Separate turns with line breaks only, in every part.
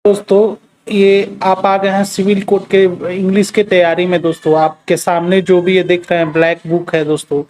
दोस्तों, ये आप आ गए हैं सिविल कोड के इंग्लिश के तैयारी में। दोस्तों, आपके सामने जो भी ये देख रहे हैं ब्लैक बुक है दोस्तों।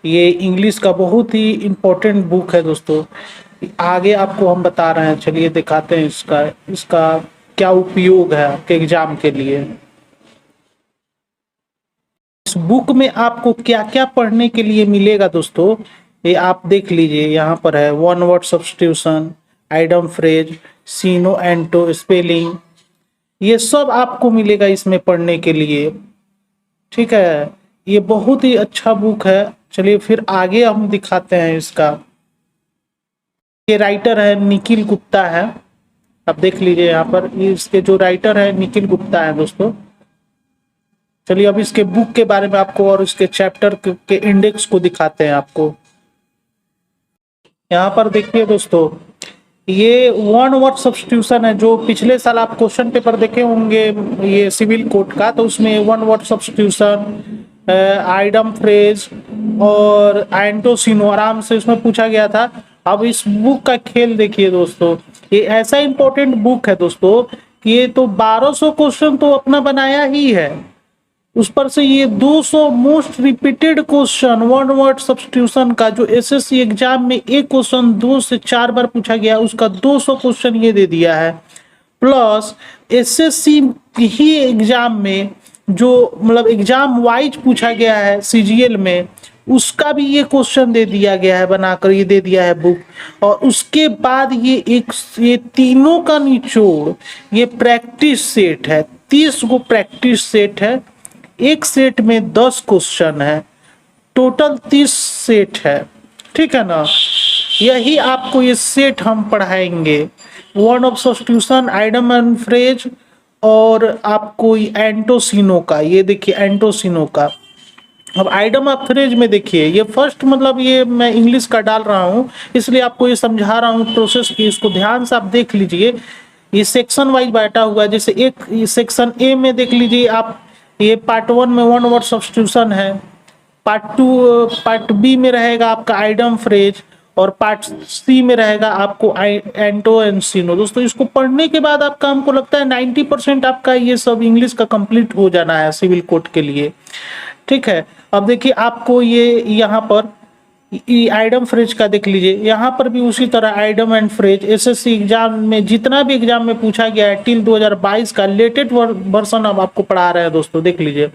ये इंग्लिश का बहुत ही इम्पोर्टेंट बुक है दोस्तों। आगे आपको हम बता रहे हैं, चलिए दिखाते हैं इसका इसका क्या उपयोग है आपके एग्जाम के लिए। इस बुक में आपको क्या क्या पढ़ने के लिए मिलेगा दोस्तों, ये आप देख लीजिए। यहाँ पर है one word substitution, idiom phrase, सीनो एंटो स्पेलिंग, ये सब आपको मिलेगा इसमें पढ़ने के लिए। ठीक है, ये बहुत ही अच्छा बुक है। चलिए फिर आगे हम दिखाते हैं इसका। ये राइटर है निखिल गुप्ता है, आप देख लीजिए यहाँ पर। इसके जो राइटर है निखिल गुप्ता है दोस्तों। चलिए अब इसके बुक के बारे में आपको और इसके चैप्टर के इंडेक्स को दिखाते हैं आपको। यहाँ पर देखिए दोस्तों, ये वन वर्ड सब्स्टिट्यूशन है। जो पिछले साल आप क्वेश्चन पेपर देखे होंगे ये सिविल कोड का, तो उसमें one word substitution, idiom phrase और एंटोसिनो आराम से उसमें पूछा गया था। अब इस बुक का खेल देखिए दोस्तों, ये ऐसा इंपॉर्टेंट बुक है दोस्तों कि ये तो 1200 क्वेश्चन तो अपना बनाया ही है। उस पर से ये 200 most repeated question one word substitution का, जो एसएससी एग्जाम में एक क्वेश्चन 2 से 4 बार पूछा गया, उसका 200 क्वेश्चन ये दे दिया है। प्लस एसएससी ही एग्जाम में जो मतलब एग्जाम वाइज पूछा गया है सीजीएल में, उसका भी ये क्वेश्चन दे दिया गया है, बनाकर ये दे दिया है बुक। और उसके बाद ये तीनों का निचोड़ ये प्रैक्टिस सेट है। 30 गो प्रैक्टिस सेट है। एक सेट में 10 क्वेश्चन है, टोटल 30 सेट है। ठीक है ना, यही आपको ये सेट हम पढ़ाएंगे। One of substitution, idem and phrase और आपको एंटोसिनो का, ये देखिए एंटोसिनो का। अब आइडम ऑफ फ्रेज में देखिए, ये फर्स्ट मतलब ये मैं इंग्लिश का डाल रहा हूँ इसलिए आपको ये समझा रहा हूँ प्रोसेस की। इसको ध्यान से आप देख लीजिए। ये सेक्शन वाइज बांटा हुआ है। जैसे एक सेक्शन ए में देख लीजिए आप, ये पार्ट 1 में वन वर्ड सब्स्टिट्यूशन है। पार्ट बी में रहेगा आपका आइडम फ्रेज और पार्ट सी में रहेगा आपको एंटो एंड सीनो। दोस्तों, इसको पढ़ने के बाद आपका हमको लगता है 90% आपका ये सब इंग्लिश का कंप्लीट हो जाना है सिविल कोड के लिए। ठीक है, अब देखिए आपको ये यहाँ पर आइडम फ्रेज का देख लीजिए। यहाँ पर भी उसी तरह idem and phrase SSC exam में जितना भी एग्जाम में पूछा गया है टिल 2022 का लेटेस्ट वर्जन अब आपको पढ़ा रहे हैं दोस्तों, देख लीजिए।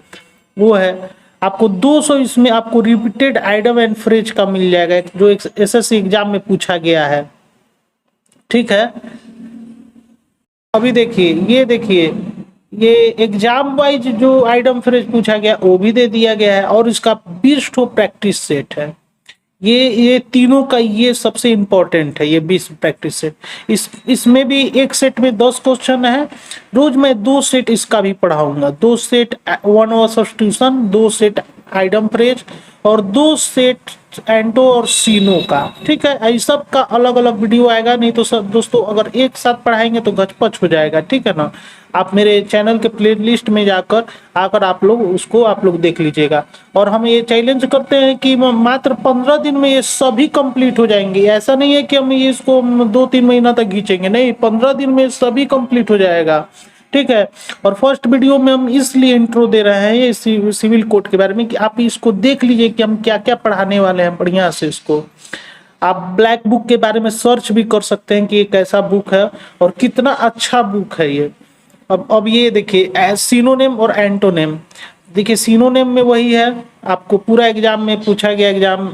वो है आपको 200 इसमें आपको रिपीटेड आइडम एंड फ्रेज का मिल जाएगा, जो एसएससी एग्जाम में पूछा गया है। ठीक है, अभी देखिए ये एग्जाम वाइज जो आइडम फ्रेज पूछा गया वो भी दे दिया गया है, और इसका 20 ठो प्रैक्टिस सेट है। ये तीनों का ये सबसे इंपॉर्टेंट है, ये 20 प्रैक्टिस सेट। इसमें भी एक सेट में 10 क्वेश्चन है। रोज मैं 2 सेट इसका भी पढ़ाऊंगा। 2 set one word substitution, 2 set idem phrase और 2 सेट एंटो और सीनो का। ठीक है, इस सब का अलग अलग वीडियो आएगा, नहीं तो सब दोस्तों अगर एक साथ पढ़ाएंगे तो गचपच हो जाएगा। ठीक है ना, आप मेरे चैनल के प्लेलिस्ट में जाकर आप लोग उसको आप लोग देख लीजिएगा। और हम ये चैलेंज करते हैं कि मात्र 15 दिन में ये सभी कंप्लीट हो जाएंगे। ऐसा नहीं है कि हम ये इसको 2-3 महीना तक खींचेंगे, नहीं, 15 दिन में सभी कंप्लीट हो जाएगा। ठीक है, और फर्स्ट वीडियो में हम इसलिए इंट्रो दे रहे हैं ये सिविल कोड के बारे में कि आप इसको देख लीजिए कि हम क्या क्या पढ़ाने वाले हैं बढ़िया से। इसको आप ब्लैक बुक के बारे में सर्च भी कर सकते हैं कि ये कैसा बुक है और कितना अच्छा बुक है ये। अब ये देखिए सिनोनिम और एंटोनिम। देखिए सिनोनिम में वही है, आपको पूरा एग्जाम में पूछा गया, एग्जाम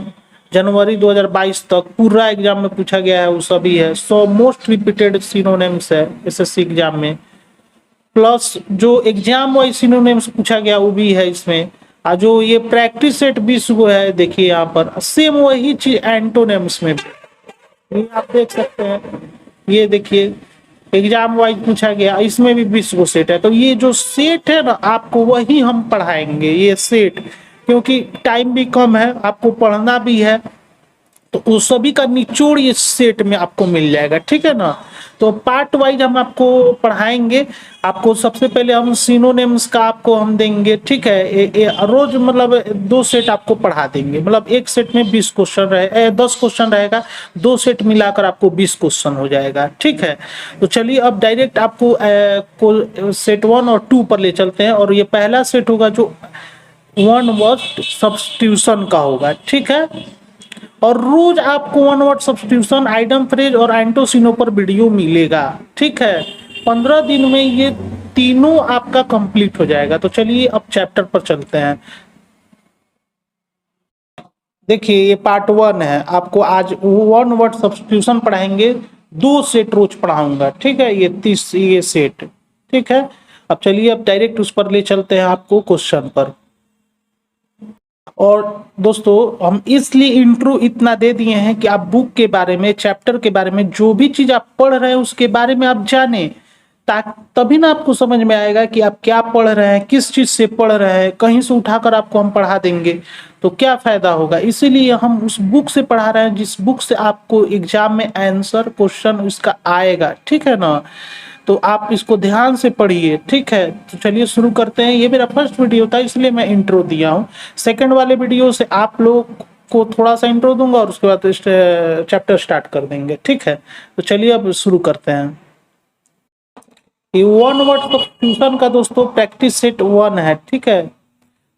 जनवरी 2022 तक पूरा एग्जाम में पूछा गया है, वो सभी है। 100 मोस्ट रिपीटेड सिनोनिम्स है एसएससी एग्जाम में। प्लस जो एग्जाम वाइज सिनोनिम्स पूछा गया वो भी है इसमें। जो ये प्रैक्टिस सेट 20 गो है, देखिए यहाँ पर सेम वही चीज एंटोनिम्स में ये आप देख सकते हैं। ये देखिए एग्जाम वाइज पूछा गया, इसमें भी 20 गो सेट है। तो ये जो सेट है ना, आपको वही हम पढ़ाएंगे ये सेट, क्योंकि टाइम भी कम है, आपको पढ़ना भी है। तो उस सभी का निचोड़ इस सेट में आपको मिल जाएगा, ठीक है ना। तो पार्ट वाइज हम आपको पढ़ाएंगे। आपको सबसे पहले हम सिनोनिम्स का आपको हम देंगे, ठीक है। रोज मतलब 2 सेट आपको पढ़ा देंगे, मतलब एक सेट में 20 क्वेश्चन रहे 10 क्वेश्चन रहेगा, 2 सेट मिलाकर आपको 20 क्वेश्चन हो जाएगा, ठीक है। तो चलिए अब डायरेक्ट आपको सेट 1 और 2 पर ले चलते हैं। और ये पहला सेट होगा जो 1 वर्ड सब्स्टिट्यूशन का होगा, ठीक है। और रोज आपको 1 वर्ड सब्स्टिट्यूशन, आइडम फ्रेज और एंटोसिनो पर वीडियो मिलेगा, ठीक है। 15 दिन में ये तीनों आपका कंप्लीट हो जाएगा। तो चलिए अब चैप्टर पर चलते हैं। देखिए ये पार्ट 1 है। आपको आज 1 वर्ड सब्स्टिट्यूशन पढ़ाएंगे, 2 सेट रोज पढ़ाऊंगा, ठीक है। ये सेट, ठीक है। अब चलिए अब डायरेक्ट उस पर ले चलते हैं आपको क्वेश्चन पर। और दोस्तों हम इसलिए इंट्रो इतना दे दिए हैं कि आप बुक के बारे में, चैप्टर के बारे में, जो भी चीज आप पढ़ रहे हैं उसके बारे में आप जाने, तभी ना आपको समझ में आएगा कि आप क्या पढ़ रहे हैं, किस चीज से पढ़ रहे हैं। कहीं से उठाकर आपको हम पढ़ा देंगे तो क्या फायदा होगा। इसीलिए हम उस बुक से पढ़ा रहे हैं जिस बुक से आपको एग्जाम में आंसर क्वेश्चन उसका आएगा, ठीक है ना। तो आप इसको ध्यान से पढ़िए, ठीक है। तो चलिए शुरू करते हैं। ये मेरा फर्स्ट वीडियो था इसलिए मैं इंट्रो दिया हूँ। सेकंड वाले वीडियो से आप लोग को थोड़ा सा इंट्रो दूंगा और उसके बाद चैप्टर स्टार्ट कर देंगे, ठीक है। तो चलिए अब शुरू करते हैं। ये 1 वर्ड सब्स्टिट्यूशन का दोस्तों प्रैक्टिस सेट 1 है, ठीक है।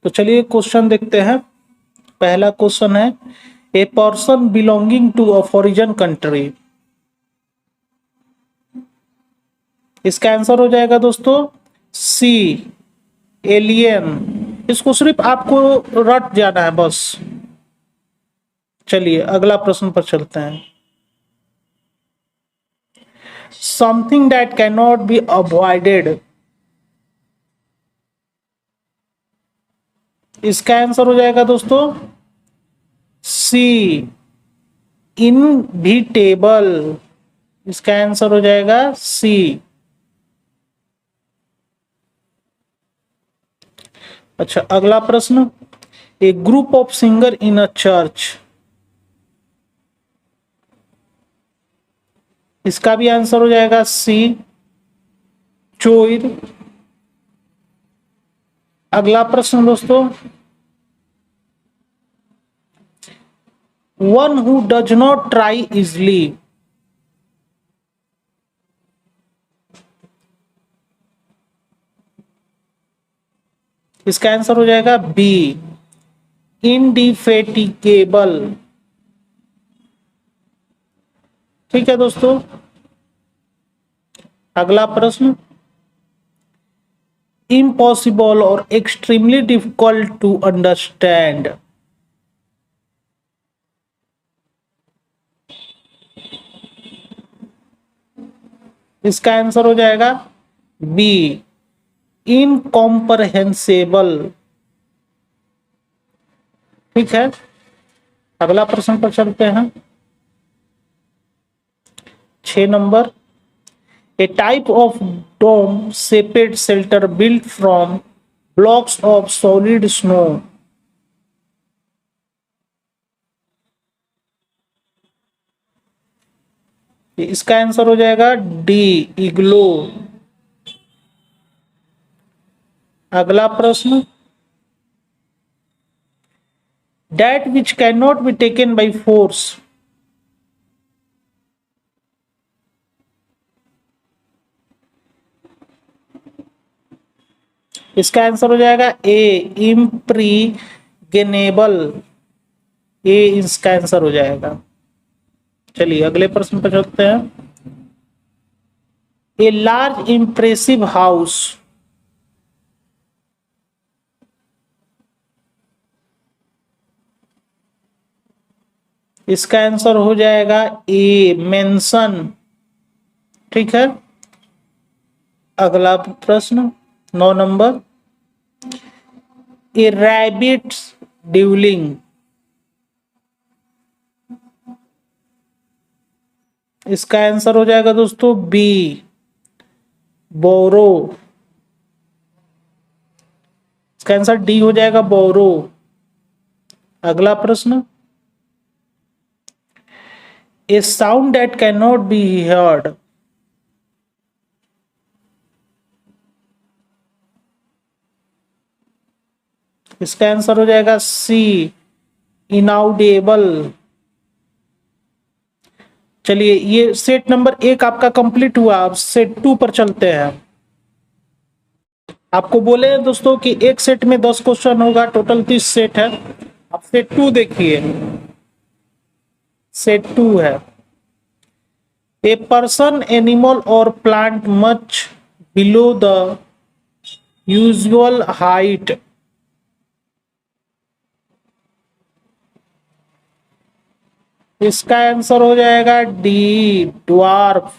तो चलिए क्वेश्चन देखते हैं। पहला क्वेश्चन है, a person belonging to a foreign country. इसका आंसर हो जाएगा दोस्तों सी, एलियन। इसको सिर्फ आपको रट जाना है बस। चलिए अगला प्रश्न पर चलते हैं। Something that can not be avoided. इसका आंसर हो जाएगा दोस्तों सी, इनविटेबल। इसका आंसर हो जाएगा सी। अच्छा अगला प्रश्न, a group of singer in a church. इसका भी आंसर हो जाएगा सी, चोर। अगला प्रश्न दोस्तों, one who does not try easily. इसका आंसर हो जाएगा बी, इंडिफेटिगेबल। ठीक है दोस्तों। अगला प्रश्न, इम्पॉसिबल और एक्सट्रीमली डिफिकल्ट टू अंडरस्टैंड। इसका आंसर हो जाएगा बी, इनकॉम्प्रहेंसिबल। ठीक है, अगला प्रश्न पर चलते हैं। 6 number, a type of dome shaped shelter built from blocks of solid snow. इसका आंसर हो जाएगा डी, इग्लो। अगला प्रश्न, that which cannot be taken by force। इसका आंसर हो जाएगा ए, इम्प्रीगेनेबल। ए इसका आंसर हो जाएगा। चलिए अगले प्रश्न पर चलते हैं। A large impressive house. इसका आंसर हो जाएगा ए, मेंशन। ठीक है, अगला प्रश्न 9 नंबर, ए रैबिट ड्यूलिंग। इसका आंसर हो जाएगा दोस्तों बी, बोरो। इसका आंसर डी हो जाएगा, बोरो। अगला प्रश्न, a sound that can not be heard. इसका आंसर हो जाएगा सी, इनऑडिबल। चलिए, ये सेट नंबर 1 आपका कंप्लीट हुआ। अब सेट 2 पर चलते हैं। आपको बोले हैं दोस्तों कि एक सेट में 10 क्वेश्चन होगा, टोटल 30 सेट है। अब सेट 2 देखिए। सेट 2 है, a person, animal or plant much below the usual height. इसका आंसर हो जाएगा डी, ड्वार्फ।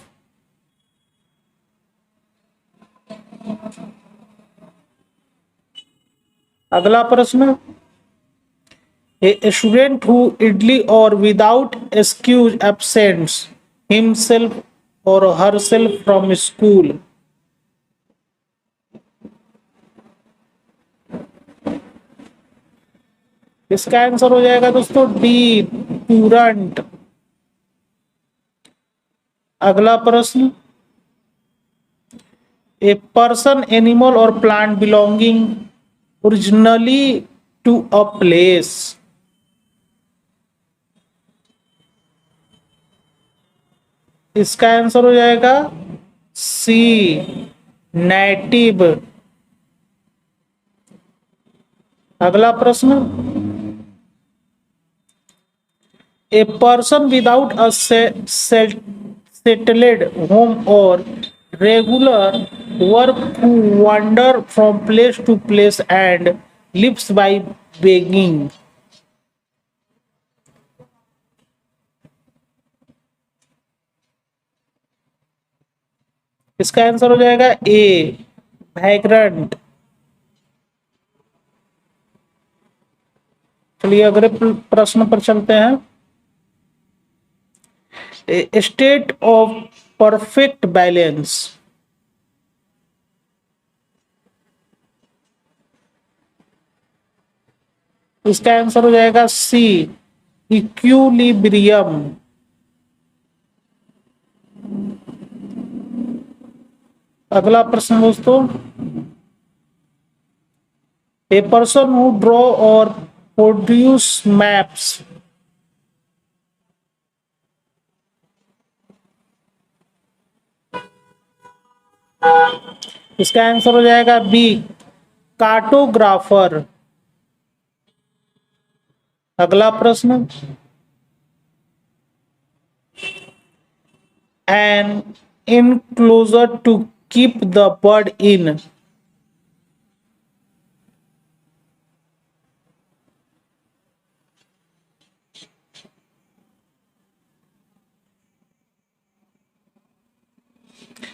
अगला प्रश्न, a student who idly or without excuse absents himself or herself from school. इसका आंसर हो जाएगा दोस्तों डी, टूरंट। अगला प्रश्न, a person, animal or plant belonging originally to a place. इसका आंसर हो जाएगा सी, नेटिव। अगला प्रश्न, a person without a settled home or regular work who wander from place to place and lives by begging। इसका answer हो जाएगा ए, vagrant. चलिए अगले प्रश्न पर चलते हैं। A state of perfect balance. इसका आंसर हो जाएगा सी, इक्विलिब्रियम। अगला प्रश्न दोस्तों, a person who draw or produce maps. इसका आंसर हो जाएगा बी, कार्टोग्राफर। अगला प्रश्न, an enclosure to keep the bird in।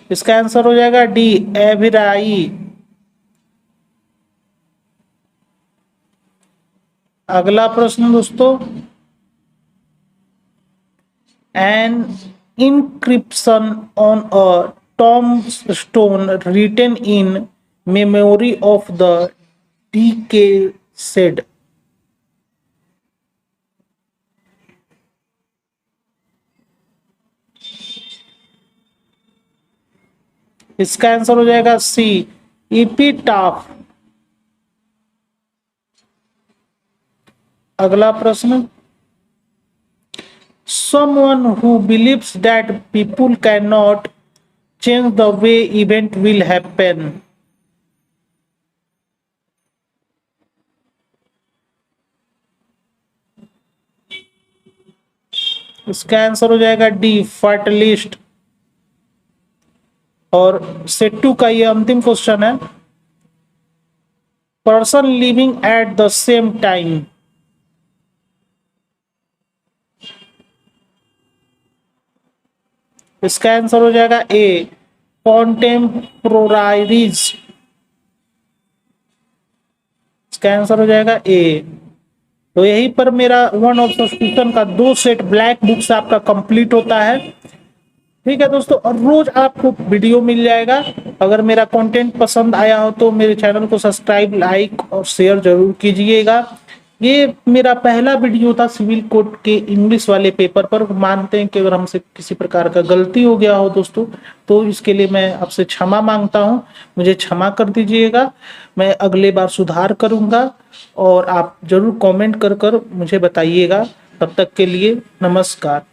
इसका आंसर हो जाएगा डी, एविराई। अगला प्रश्न दोस्तों, an inscription on a tombstone written in memory of the deceased। इसका आंसर हो जाएगा सी, एपिटाफ। अगला प्रश्न, someone who believes that people cannot change the way event will happen। इसका आंसर हो जाएगा डी, फाइटलिस्ट। और सेट 2 का ये अंतिम क्वेश्चन है, person living at the same time. इसका आंसर हो जाएगा ए, कॉन्टेम्पोरारीज। इसका आंसर हो जाएगा ए। तो यहीं पर मेरा वन ऑफ सब्स्टिट्यूशन का 2 सेट ब्लैक बुक से आपका कंप्लीट होता है। ठीक है दोस्तों, और रोज आपको वीडियो मिल जाएगा। अगर मेरा कंटेंट पसंद आया हो तो मेरे चैनल को सब्सक्राइब, लाइक और शेयर जरूर कीजिएगा। ये मेरा पहला वीडियो था सिविल कोड के इंग्लिश वाले पेपर पर। मानते हैं कि अगर हमसे किसी प्रकार का गलती हो गया हो दोस्तों, तो इसके लिए मैं आपसे क्षमा मांगता हूं, मुझे क्षमा कर दीजिएगा। मैं अगले बार सुधार करूंगा और आप जरूर कमेंट कर मुझे बताइएगा। तब तक के लिए नमस्कार।